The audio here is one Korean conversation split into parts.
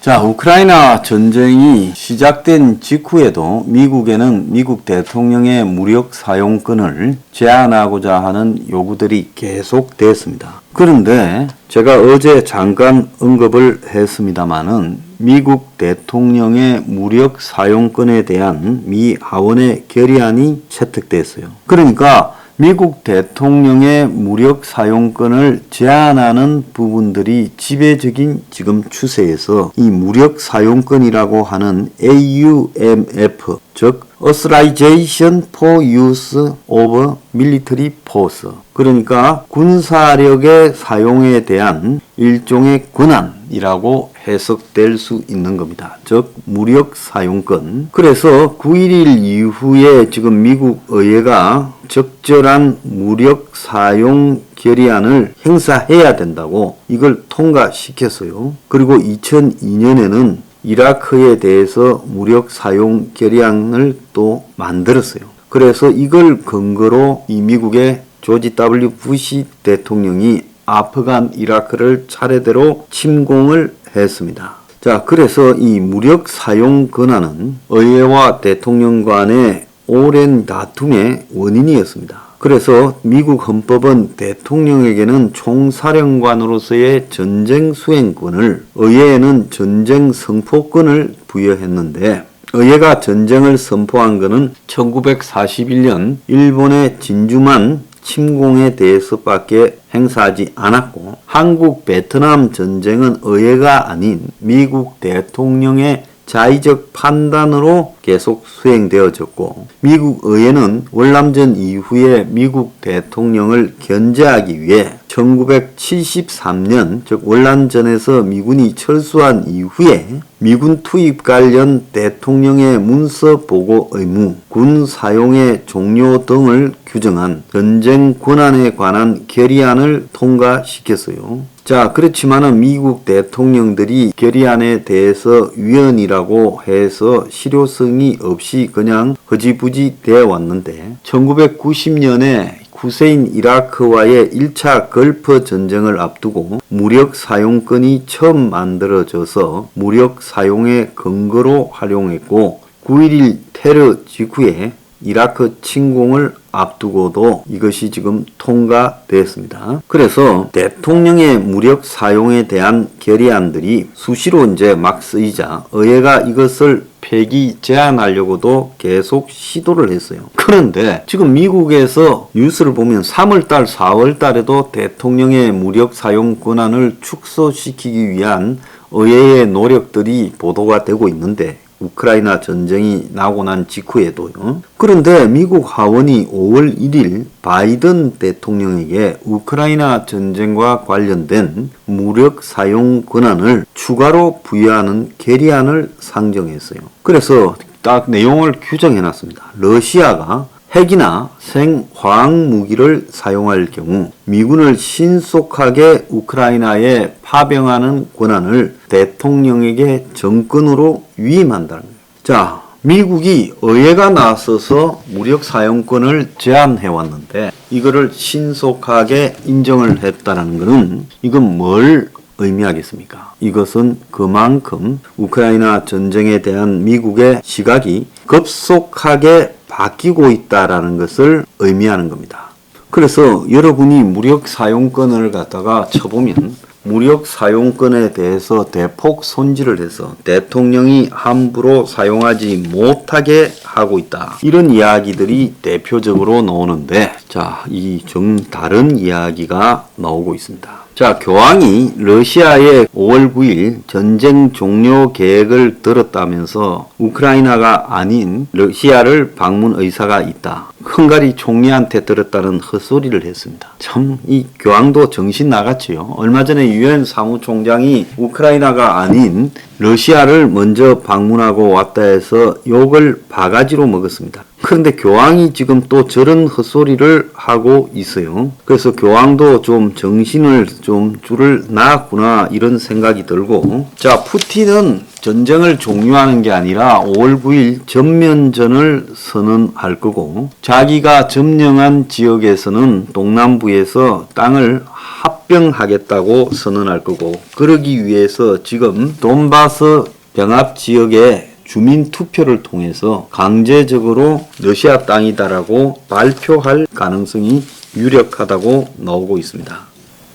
자, 우크라이나 전쟁이 시작된 직후에도 미국에는 미국 대통령의 무력 사용권을 제한하고자 하는 요구들이 계속됐습니다. 그런데 제가 어제 잠깐 언급을 했습니다마는 미국 대통령의 무력 사용권에 대한 미 하원의 결의안이 채택됐어요. 그러니까 미국 대통령의 무력 사용권을 제한하는 부분들이 지배적인 지금 추세에서 이 무력 사용권이라고 하는 AUMF, 즉 Authorization for Use of Military Force, 그러니까 군사력의 사용에 대한 일종의 권한이라고 해석될 수 있는 겁니다. 즉 무력 사용권. 그래서 9.11 이후에 지금 미국 의회가 적절한 무력 사용 결의안을 행사해야 된다고 이걸 통과시켰어요. 그리고 2002년에는 이라크에 대해서 무력 사용 결의안을 또 만들었어요. 그래서 이걸 근거로 이 미국의 조지 W. 부시 대통령이 아프간, 이라크를 차례대로 침공을 했습니다. 자, 그래서 이 무력 사용 권한은 의회와 대통령 간의 오랜 다툼의 원인이었습니다. 그래서 미국 헌법은 대통령에게는 총사령관으로서의 전쟁 수행권을, 의회에는 전쟁 선포권을 부여했는데 의회가 전쟁을 선포한 것은 1941년 일본의 진주만 침공에 대해서밖에 행사하지 않았고, 한국 베트남 전쟁은 의회가 아닌 미국 대통령의 자의적 판단으로 계속 수행되어졌고, 미국 의회는 월남전 이후에 미국 대통령을 견제하기 위해 1973년, 즉 월남전에서 미군이 철수한 이후에 미군 투입 관련 대통령의 문서 보고 의무, 군 사용의 종료 등을 규정한 전쟁 권한에 관한 결의안을 통과시켰어요. 자, 그렇지만은 미국 대통령들이 결의안에 대해서 위헌이라고 해서 실효성이 없이 그냥 허지부지 되어 왔는데 1990년에 후세인 이라크와의 1차 걸프 전쟁을 앞두고 무력 사용권이 처음 만들어져서 무력 사용의 근거로 활용했고, 9.11 테러 직후에 이라크 침공을 앞두고도 이것이 지금 통과되었습니다. 그래서 대통령의 무력 사용에 대한 결의안들이 수시로 이제 막 쓰이자 의회가 이것을 폐기 제한하려고도 계속 시도를 했어요. 그런데 지금 미국에서 뉴스를 보면 3월달, 4월달에도 대통령의 무력 사용 권한을 축소시키기 위한 의회의 노력들이 보도가 되고 있는데, 우크라이나 전쟁이 나고 난 직후에도요. 그런데 미국 하원이 5월 1일 바이든 대통령에게 우크라이나 전쟁과 관련된 무력 사용 권한을 추가로 부여하는 결의안을 상정했어요. 그래서 딱 내용을 규정해 놨습니다. 러시아가 핵이나 생화학 무기를 사용할 경우 미군을 신속하게 우크라이나에 파병하는 권한을 대통령에게 정권으로 위임한다는 거예요. 자, 미국이 의회가 나서서 무력 사용권을 제한해 왔는데 이거를 신속하게 인정을 했다는 것은 이건 뭘 의미하겠습니까? 이것은 그만큼 우크라이나 전쟁에 대한 미국의 시각이 급속하게 바뀌고 있다라는 것을 의미하는 겁니다. 그래서 여러분이 무력 사용권을 갖다가 쳐보면 무력 사용권에 대해서 대폭 손질을 해서 대통령이 함부로 사용하지 못하게 하고 있다, 이런 이야기들이 대표적으로 나오는데, 자, 이 좀 다른 이야기가 나오고 있습니다. 자, 교황이 러시아에 5월 9일 전쟁 종료 계획을 들었다면서 우크라이나가 아닌 러시아를 방문 의사가 있다, 헝가리 총리한테 들었다는 헛소리를 했습니다. 참, 이 교황도 정신 나갔지요. 얼마 전에 유엔 사무총장이 우크라이나가 아닌 러시아를 먼저 방문하고 왔다 해서 욕을 바가지로 먹었습니다. 그런데 교황이 지금 또 저런 헛소리를 하고 있어요. 그래서 교황도 좀 정신을 좀 줄을 놨구나, 이런 생각이 들고, 자, 푸틴은 전쟁을 종료하는 게 아니라 5월 9일 전면전을 선언할 거고 자기가 점령한 지역에서는 동남부에서 땅을 합병하겠다고 선언할 거고 그러기 위해서 지금 돈바스 병합 지역의 주민 투표를 통해서 강제적으로 러시아 땅이다라고 발표할 가능성이 유력하다고 나오고 있습니다.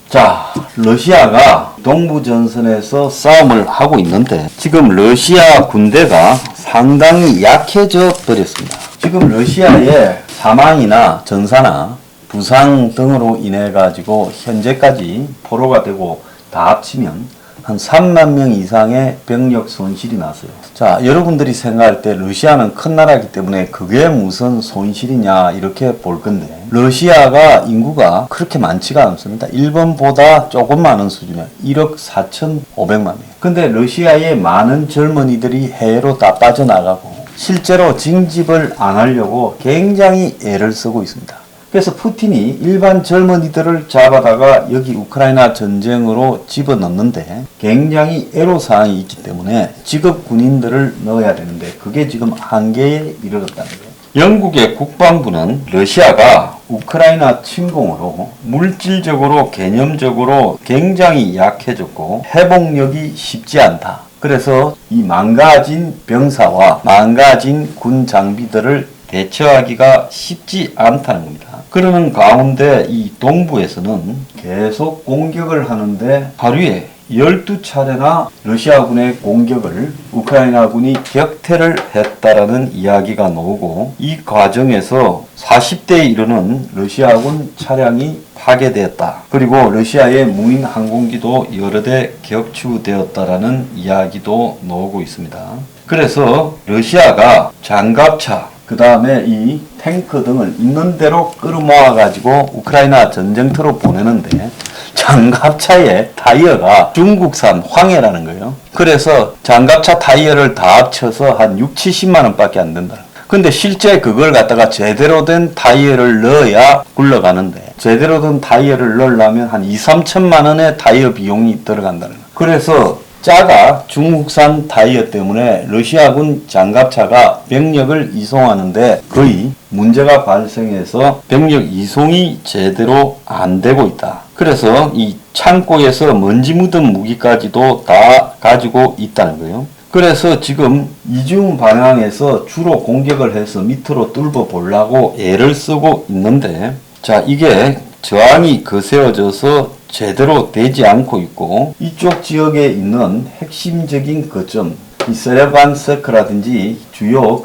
자, 러시아가 동부전선에서 싸움을 하고 있는데 지금 러시아 군대가 상당히 약해져 버렸습니다. 지금 러시아의 사망이나 전사나 부상 등으로 인해 가지고 현재까지 포로가 되고 다 합치면 한 3만 명 이상의 병력 손실이 났어요. 자, 여러분들이 생각할 때 러시아는 큰 나라이기 때문에 그게 무슨 손실이냐 이렇게 볼 건데 러시아가 인구가 그렇게 많지가 않습니다. 일본보다 조금 많은 수준이에요. 1억 4,500만 명. 근데 러시아의 많은 젊은이들이 해외로 다 빠져나가고 실제로 징집을 안 하려고 굉장히 애를 쓰고 있습니다. 그래서 푸틴이 일반 젊은이들을 잡아다가 여기 우크라이나 전쟁으로 집어넣는데 굉장히 애로사항이 있기 때문에 직업 군인들을 넣어야 되는데 그게 지금 한계에 이르렀다는 거예요. 영국의 국방부는 러시아가 우크라이나 침공으로 물질적으로 개념적으로 굉장히 약해졌고 회복력이 쉽지 않다. 그래서 이 망가진 병사와 망가진 군 장비들을 대처하기가 쉽지 않다는 겁니다. 그러는 가운데 이 동부에서는 계속 공격을 하는데 하루에 12차례나 러시아군의 공격을 우크라이나군이 격퇴를 했다라는 이야기가 나오고 이 과정에서 40대에 이르는 러시아군 차량이 파괴되었다. 그리고 러시아의 무인 항공기도 여러 대 격추되었다라는 이야기도 나오고 있습니다. 그래서 러시아가 장갑차 그 다음에 이 탱크 등을 있는 대로 끌어모아 가지고 우크라이나 전쟁터로 보내는데 장갑차의 타이어가 중국산 황해라는 거예요. 그래서 장갑차 타이어를 다 합쳐서 한 6, 70만 원밖에 안 된다. 근데 실제 그걸 갖다가 제대로 된 타이어를 넣어야 굴러가는데 제대로 된 타이어를 넣으려면 한 2, 3천만 원의 타이어 비용이 들어간다는 거예요. 그래서 짜가 중국산 타이어 때문에 러시아군 장갑차가 병력을 이송하는데 거의 문제가 발생해서 병력 이송이 제대로 안 되고 있다. 그래서 이 창고에서 먼지 묻은 무기까지도 다 가지고 있다는 거예요. 그래서 지금 이중 방향에서 주로 공격을 해서 밑으로 뚫어 보려고 애를 쓰고 있는데 자, 이게 저항이 거세어져서 제대로 되지 않고 있고 이쪽 지역에 있는 핵심적인 거점 이 세레반스크라든지 주요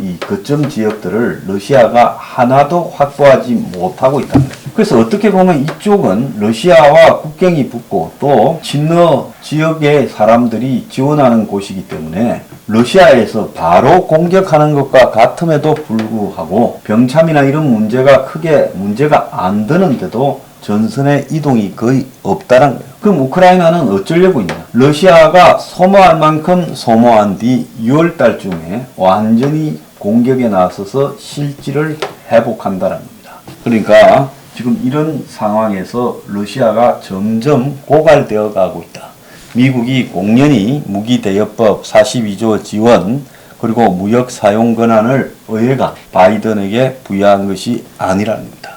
이 거점 지역들을 러시아가 하나도 확보하지 못하고 있다는 거죠. 그래서 어떻게 보면 이쪽은 러시아와 국경이 붙고 또 친러 지역의 사람들이 지원하는 곳이기 때문에 러시아에서 바로 공격하는 것과 같음에도 불구하고 병참이나 이런 문제가 크게 문제가 안 되는데도 전선의 이동이 거의 없다는 거예요. 그럼 우크라이나는 어쩌려고 있냐? 러시아가 소모할 만큼 소모한 뒤 6월달 쯤에 완전히 공격에 나서서 실질을 회복한다는 겁니다. 그러니까 지금 이런 상황에서 러시아가 점점 고갈되어 가고 있다. 미국이 공연히 무기대여법 42조 지원 그리고 무역 사용 권한을 의회가 바이든에게 부여한 것이 아니라는 겁니다.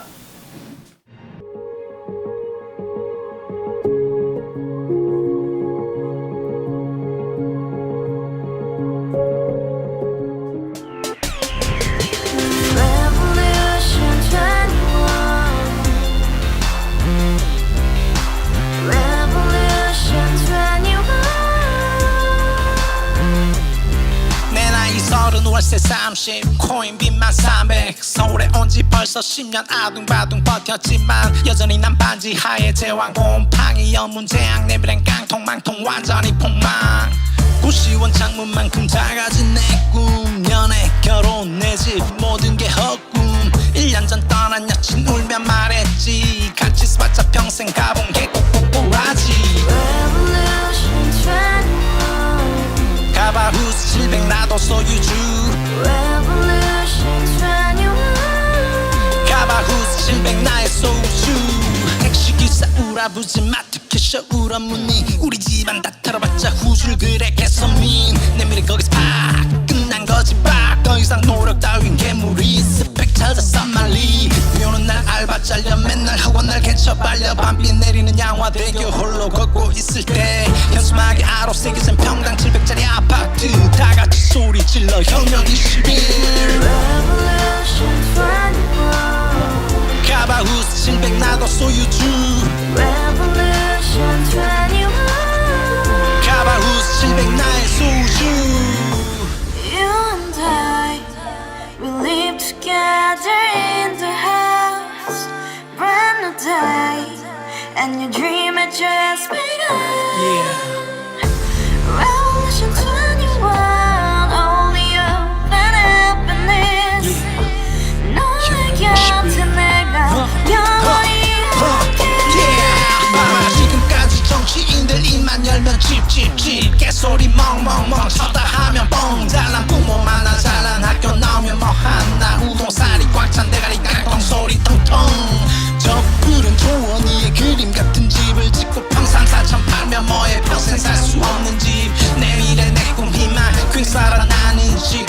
월세 30 코인빚만 300 서울에 온지 벌써 10년 아둥바둥 버텼지만 여전히 난 반지 하에 제왕 곰팡이 연문제약 내 브랜 깡통망통 완전히 폭망 고시원 창문만큼 작아진 내 꿈 연애 결혼 내 집 모든 게 헛꿈 1년 전 떠난 여친 울며 말했지 같이 스파자 평생 가본 게 꼭꼭꼭하지 가바후스 700 나도 소유주 가바후스 700 나의 소주 택시기사 우라부지 마트캐 셔 울어문니 우리 집안 다 털어봤자 후줄 그래 개선민 내 미래 거기서 팍 끝난 거지 팍더 이상 노력 따윈 괴물이 스펙 찾아서 말리 비오는 날 알바 잘려 맨날 학원 날 개쳐 빨려 밤비 내리는 양화대교 홀로 걷고 있을 때 현수막에 아로 새겨진 평당 700짜리 아파트 다 같이 소리 질러 혁명 21 Revolution 21 가바우스 700 나도 소유주 Revolution 21 가바우스 700 나의 소유주 You and I, we live together in the house. Brand new day, and your dream had just begun. Yeah. Revolution 21, only hope and happiness. 너의 곁에 내가 영원히 함께. 지금까지 정치인들 입만 열면 찝찝찝 개소리 멍멍멍 쳤다 하면 뻥 잘난 부모 많아 잘난 학교 나오면 뭐 하나 우동살이 꽉 찬 대가리 깡통 소리 통통 저 푸른 조원이의 그림 같은 집을 짓고 평상사천 팔면 뭐해 평생 살 수 없는 집 내 미래 내 꿈 희망 퀵살아 나는 집